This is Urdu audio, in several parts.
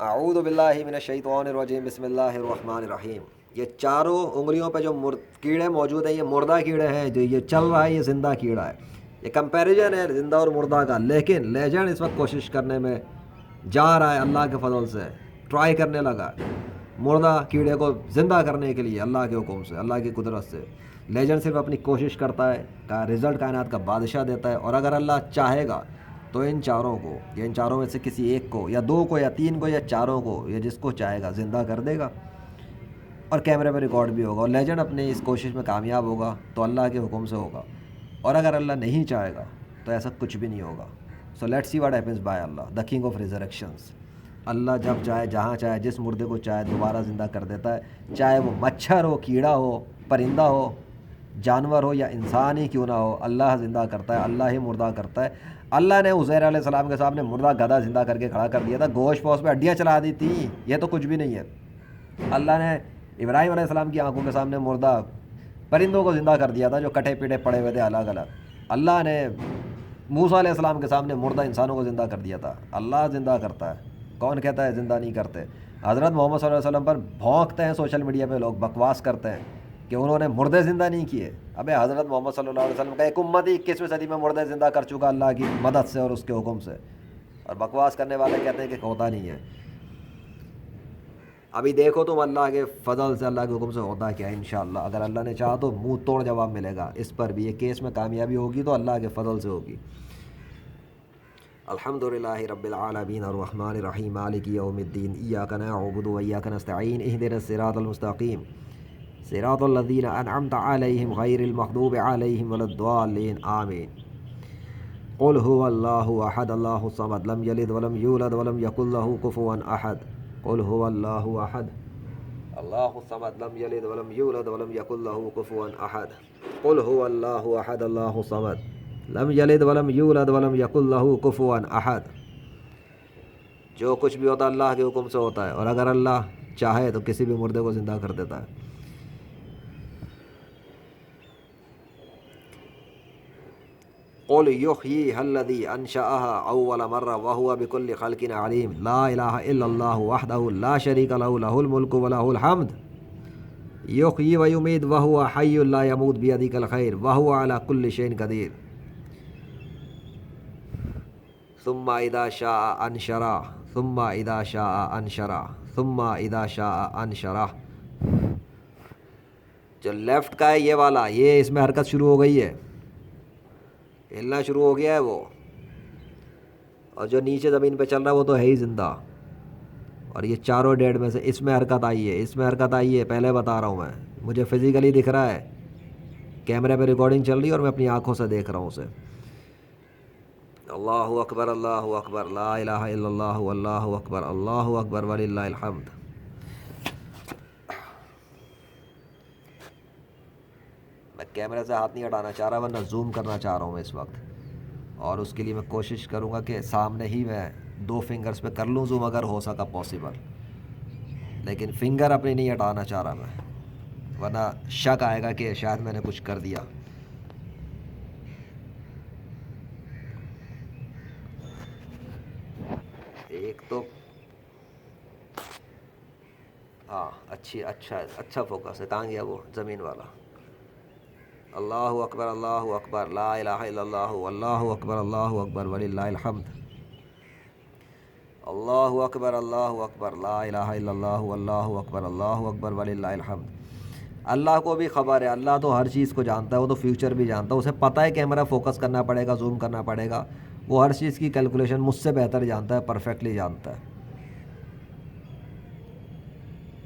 اعوذ باللہ من الشیطان الرجیم، بسم اللہ الرحمن الرحیم۔ یہ چاروں انگلیوں پہ جو کیڑے موجود ہیں یہ مردہ کیڑے ہیں، جو یہ چل رہا ہے یہ زندہ کیڑا ہے۔ یہ کمپیریزن ہے زندہ اور مردہ کا، لیکن لیجنڈ اس وقت کوشش کرنے میں جا رہا ہے اللہ کے فضل سے، ٹرائی کرنے لگا مردہ کیڑے کو زندہ کرنے کے لیے اللہ کے حکم سے، اللہ کی قدرت سے۔ لیجنڈ صرف اپنی کوشش کرتا ہے، کا رزلٹ کائنات کا بادشاہ دیتا ہے، اور اگر اللہ چاہے گا تو ان چاروں کو یا ان چاروں میں سے کسی ایک کو یا دو کو یا تین کو یا چاروں کو یا جس کو چاہے گا زندہ کر دے گا، اور کیمرے پہ ریکارڈ بھی ہوگا، اور لیجنڈ اپنے اس کوشش میں کامیاب ہوگا تو اللہ کے حکم سے ہوگا، اور اگر اللہ نہیں چاہے گا تو ایسا کچھ بھی نہیں ہوگا۔ So let's see what happens by اللہ دا کنگ آف ریزریکشنز۔ اللہ جب چاہے، جہاں چاہے، جس مردے کو چاہے دوبارہ زندہ کر دیتا ہے، چاہے وہ مچھر ہو، کیڑا ہو، پرندہ ہو، جانور ہو یا انسان ہی کیوں نہ ہو، اللہ زندہ کرتا ہے، اللہ ہی مردہ کرتا ہے۔ اللہ نے عزیر علیہ السلام کے سامنے مردہ گدھا زندہ کر کے کھڑا کر دیا تھا، گوشت پوش پہ ہڈیاں چلا دی تھیں، یہ تو کچھ بھی نہیں ہے۔ اللہ نے ابراہیم علیہ السلام کی آنکھوں کے سامنے مردہ پرندوں کو زندہ کر دیا تھا جو کٹے پیٹے پڑے ہوئے تھے الگ الگ۔ اللہ نے موسیٰ علیہ السلام کے سامنے مردہ انسانوں کو زندہ کر دیا تھا۔ اللہ زندہ کرتا ہے، کون کہتا ہے زندہ نہیں کرتے؟ حضرت محمد صلی اللہ علیہ وسلم پر بھونکتے ہیں سوشل میڈیا پہ لوگ، بکواس کرتے ہیں کہ انہوں نے مردے زندہ نہیں کیے۔ ابے حضرت محمد صلی اللہ علیہ وسلم کا ایک امتی 21ویں صدی میں مردے زندہ کر چکا اللہ کی مدد سے اور اس کے حکم سے، اور بکواس کرنے والے کہتے ہیں کہ ہوتا نہیں ہے۔ ابھی دیکھو تم اللہ کے فضل سے، اللہ کے حکم سے ہوتا کیا ہے انشاءاللہ۔ اگر اللہ نے چاہا تو منہ توڑ جواب ملے گا اس پر بھی، یہ کیس میں کامیابی ہوگی تو اللہ کے فضل سے ہوگی۔ الحمدللہ رب العالمین الرحمن الرحیم مالک یوم الدین، ایاک نعبد و ایاک نستعین، اہدنا الصراط المستقیم صراط الذین انعمت علیہم غیر المغضوب علیہم ولا الضالین آمین۔ قل هو اللہ احد اللہ الصمد لم یلد ولم یولد ولم یکن له کفوا احد۔ قل هو اللہ احد اللہ الصمد لم یلد ولم یولد ولم یکن له کفوا احد۔ قل هو اللہ احد اللہ الصمد لم یلد ولم یولد ولم یکن له کفوا احد۔ جو کچھ بھی ہوتا ہے اللہ کے حکم سے ہوتا ہے، اور اگر اللہ چاہے تو کسی بھی مردے کو زندہ کر دیتا ہے۔ قل یحییھا الذی انشأها اول مرہ وہو بکل خلق علیم، لا الہ الا اللہ وحدہ لا شریک لہ، لہ الملک ولہ الحمد، یحیی و یمیت وہو حی لا یموت بیدہ الخیر وہو علی کل شیء قدیر۔ ثم اذا شاء انشرہ، ثم اذا شاء انشرہ، ثم اذا شاء انشرہ۔ جو لیفٹ کا ہے یہ والا، یہ اس میں حرکت شروع ہو گئی ہے، ہلنا شروع ہو گیا ہے وہ، اور جو نیچے زمین پہ چل رہا ہے وہ تو ہے ہی زندہ، اور یہ چاروں ڈیڈ میں سے اس میں حرکت آئی ہے، اس میں حرکت آئی ہے، پہلے بتا رہا ہوں میں، مجھے فزیکلی دکھ رہا ہے، کیمرے پہ ریکارڈنگ چل رہی ہے اور میں اپنی آنکھوں سے دیکھ رہا ہوں اسے۔ اللہ اکبر اللہ اکبر لا الہ الا اللہ اللہ اکبر وللہ الحمد۔ میں کیمرے سے ہاتھ نہیں ہٹانا چاہ رہا، ورنہ زوم کرنا چاہ رہا ہوں میں اس وقت، اور اس کے لیے میں کوشش کروں گا کہ سامنے ہی میں 2 فنگرز پہ کر لوں زوم اگر ہو سکا پاسبل، لیکن فنگر اپنی نہیں ہٹانا چاہ رہا میں، ورنہ شک آئے گا کہ شاید میں نے کچھ کر دیا۔ ایک تو ہاں اچھا فوکس ہے، کہاں گیا وہ زمین والا؟ اللہ اکبر لا الہ الا اللہ اللہ اکبر وللہ الحمد۔ اللہ اکبر لا الہ الا اللہ اکبر وللہ الحمد۔ اللہ کو بھی خبر ہے، اللہ تو ہر چیز کو جانتا ہے، وہ تو فیوچر بھی جانتا ہے، اسے پتہ ہے کیمرہ فوکس کرنا پڑے گا، زوم کرنا پڑے گا، وہ ہر چیز کی کیلکولیشن مجھ سے بہتر جانتا ہے، پرفیکٹلی جانتا ہے۔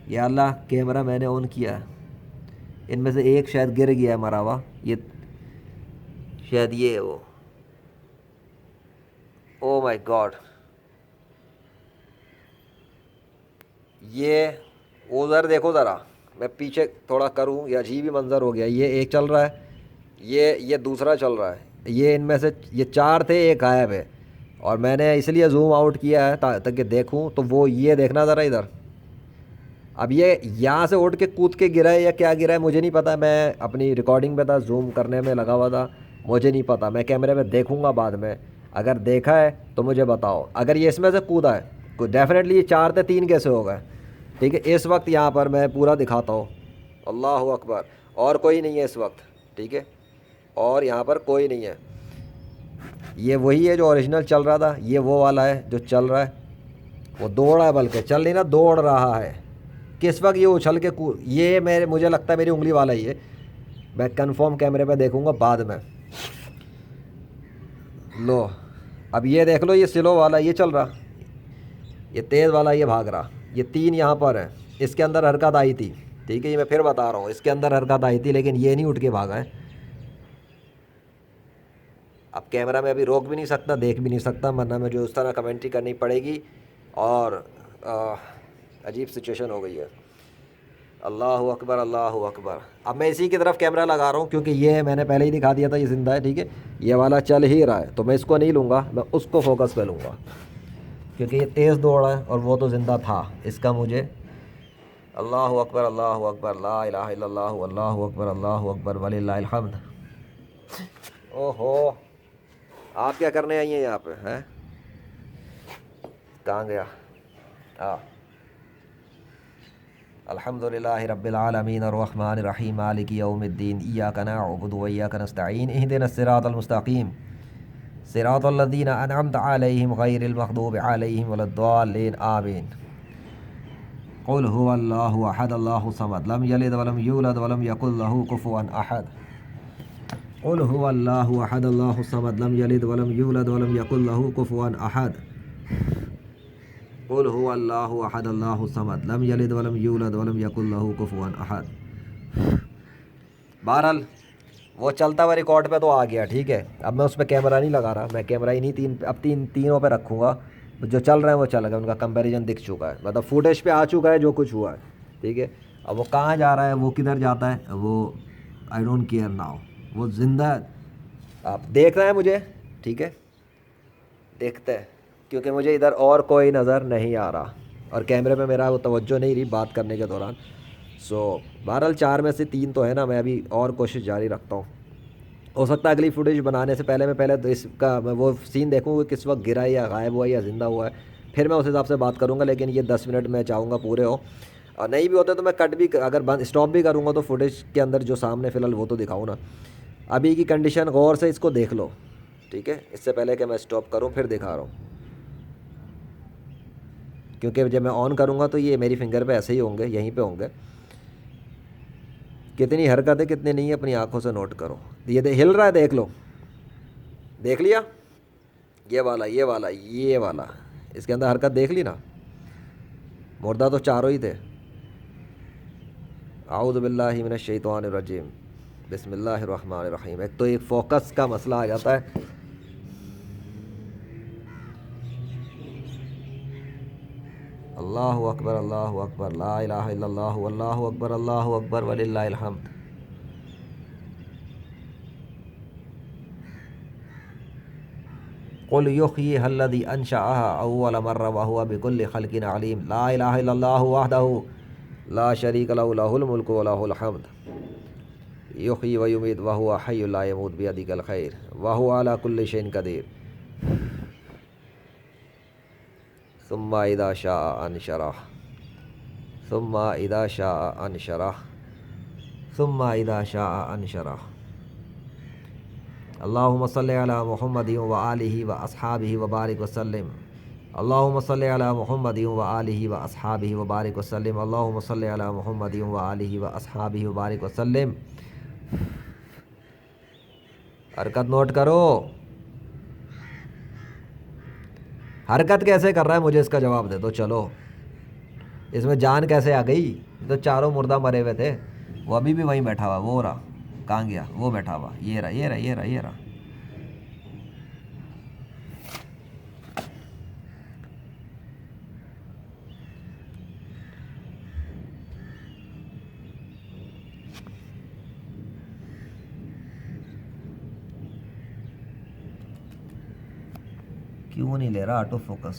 یا اللہ کیمرہ میں نے آن کیا ہے، ان میں سے ایک شاید گر گیا ہے مرا ہوا، یہ شاید یہ ہے وہ، او مائی گاڈ، یہ ادھر دیکھو ذرا، میں پیچھے تھوڑا کروں، یہ عجیب ہی منظر ہو گیا، یہ ایک چل رہا ہے، یہ دوسرا چل رہا ہے، یہ ان میں سے یہ 4 تھے، ایک غائب ہے، اور میں نے اس لیے زوم آؤٹ کیا ہے تاکہ دیکھوں، تو وہ یہ دیکھنا ذرا ادھر، اب یہ یہاں سے اٹھ کے کود کے گرا ہے یا کیا گرا ہے مجھے نہیں پتا، میں اپنی ریکارڈنگ پہ تھا، زوم کرنے میں لگا ہوا تھا، مجھے نہیں پتا، میں کیمرے میں دیکھوں گا بعد میں، اگر دیکھا ہے تو مجھے بتاؤ، اگر یہ اس میں سے کودا ہے ڈیفینیٹلی یہ 4 تھے 3 کیسے ہو گئے؟ ٹھیک ہے، اس وقت یہاں پر میں پورا دکھاتا ہوں، اللہ اکبر، اور کوئی نہیں ہے اس وقت، ٹھیک ہے، اور یہاں پر کوئی نہیں ہے، یہ وہی ہے جو اوریجنل چل رہا تھا، یہ وہ والا ہے جو چل رہا ہے، وہ دوڑ رہا ہے، بلکہ چل نہیں رہا، دوڑ رہا ہے۔ کس وقت یہ اچھل کے یہ مجھے لگتا ہے میری انگلی والا ہی ہے، میں کنفرم کیمرے پہ دیکھوں گا بعد میں۔ لو اب یہ دیکھ لو، یہ سلو والا یہ چل رہا، یہ تیز والا یہ بھاگ رہا، یہ 3 یہاں پر ہیں، اس کے اندر حرکت آئی تھی، ٹھیک ہے، یہ میں پھر بتا رہا ہوں، اس کے اندر حرکت آئی تھی لیکن یہ نہیں اٹھ کے بھاگا ہے۔ اب کیمرہ میں ابھی روک بھی نہیں سکتا، دیکھ بھی نہیں سکتا، ورنہ میں جو اس طرح کمنٹری کرنی پڑے گی، اور عجیب سچویشن ہو گئی ہے۔ اللہ اکبر، اللہ اکبر۔ اب میں اسی کی طرف کیمرہ لگا رہا ہوں کیونکہ یہ میں نے پہلے ہی دکھا دیا تھا، یہ زندہ ہے، ٹھیک ہے، یہ والا چل ہی رہا ہے، تو میں اس کو نہیں لوں گا، میں اس کو فوکس پہ لوں گا کیونکہ یہ تیز دوڑ ہے اور وہ تو زندہ تھا، اس کا مجھے۔ اللہ اکبر، اللہ اکبر، لا الہ الا اللہ، اللہ اکبر، اللہ اکبر، وللہ الحمد۔ اوہو، آپ کیا کرنے آئی ہیں یہاں پہ ہیں؟ کہاں گیا؟ الحمد للہ رب العالمین الرحمن الرحیم مالک یوم الدین ایاک نعبد و ایاک نستعین اہدنا الصراط المستقیم صراط الذین انعمت علیہم غیر المغضوب علیہم ولا الضالین آمین۔ قل هو اللہ احد اللہ الصمد لم یلد ولم یولد ولم یکن له کفوا احد۔ قل هو اللہ احد اللہ الصمد لم یلد ولم یولد ولم یکن له کفوا احد۔ قل هو اللہ احد اللہ الصمد لم یلد ولم یولد ولم یکن له کفوا احد۔ بہرحال وہ چلتا ہوا ریکارڈ پہ تو آ گیا، ٹھیک ہے، اب میں اس پہ کیمرہ نہیں لگا رہا، میں کیمرہ ہی نہیں اب تینوں پہ رکھوں گا، جو چل رہا ہے وہ چل گا، ان کا کمپیریزن دکھ چکا ہے، مطلب فوٹیج پہ آ چکا ہے جو کچھ ہوا ہے، ٹھیک ہے۔ اب وہ کہاں جا رہا ہے، وہ کدھر جاتا ہے، وہ آئی ڈونٹ کیئر ناؤ، وہ زندہ آپ دیکھ رہے ہیں مجھے، ٹھیک ہے، دیکھتے ہیں کیونکہ مجھے ادھر اور کوئی نظر نہیں آ رہا اور کیمرے پہ میرا وہ توجہ نہیں رہی بات کرنے کے دوران۔ بہرحال 4 میں سے 3 تو ہے نا، میں ابھی اور کوشش جاری رکھتا ہوں، ہو سکتا ہے اگلی فوٹیج بنانے سے پہلے تو اس کا میں وہ سین دیکھوں کہ کس وقت گرا ہے یا غائب ہوا ہے یا زندہ ہوا ہے، پھر میں اس حساب سے بات کروں گا، لیکن یہ 10 منٹ میں چاہوں گا پورے ہو، اور نہیں بھی ہوتے تو میں کٹ بھی، اگر اسٹاپ بھی کروں گا تو فوٹیج کے اندر جو سامنے فی الحال وہ تو دکھاؤں نا۔ ابھی کی کنڈیشن غور سے اس کو دیکھ لو، ٹھیک ہے، اس سے پہلے کہ میں اسٹاپ کروں پھر دکھا رہا ہوں، کیونکہ جب میں آن کروں گا تو یہ میری فنگر پہ ایسے ہی ہوں گے، یہیں پہ ہوں گے، کتنی حرکت ہے کتنی نہیں ہے اپنی آنکھوں سے نوٹ کرو، یہ ہل رہا ہے، دیکھ لو، دیکھ لیا، یہ والا یہ والا یہ والا، اس کے اندر حرکت دیکھ لی نا، مردہ تو 4 ہی تھے۔ اعوذ باللہ من الشیطان الرجیم، بسم اللہ الرحمن الرحیم۔ ایک تو ایک فوکس کا مسئلہ آ جاتا ہے، اللہ اکبر، اللہ اکبر، لا الہ الا اللہ، اللہ اکبر، اللہ اکبر، وللہ الحمد۔ قل یحییھا الذی انشأها اول مرہ وہو بکل خلق علیم، لا الہ الا اللہ وحدہ لا شریک لہ، لہ الملک ولہ الحمد، یحیی ویمیت وہو حی لا یموت بیدہ الخیر وہو علی کل شیء قدیر۔ ثم اذا شاء انشرہ، ثم اذا شاء انشرہ، ثم اذا شاء انشرہ۔ اللہم صلی علی محمد وآلہ واصحابہ وبارک وسلم، اللہم صلی علی محمد وآلہ واصحابہ وبارک وسلم، اللہم صلی علی محمد وآلہ واصحابہ وبارک وسلم۔ حرکت نوٹ کرو، حرکت کیسے کر رہا ہے مجھے اس کا جواب دے دو، چلو اس میں جان کیسے آ گئی؟ تو 4 مردہ مرے ہوئے تھے، وہ ابھی بھی وہیں بیٹھا ہوا، وہ رہا، کہاں گیا؟ وہ بیٹھا ہوا، یہ رہا یہ رہا یہ رہا یہ رہا۔ کیوں نہیں لے رہا آٹو فوکس؟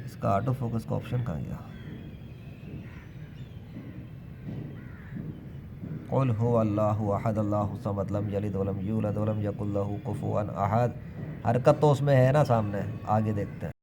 اس کا آٹو فوکس کا آپشن کہاں گیا؟ قل هو اللہ احد اللہ الصمد لم یلد ولم یولد ولم یکن لہ کفوا احد۔ حرکت تو اس میں ہے نا سامنے، آگے دیکھتے ہیں۔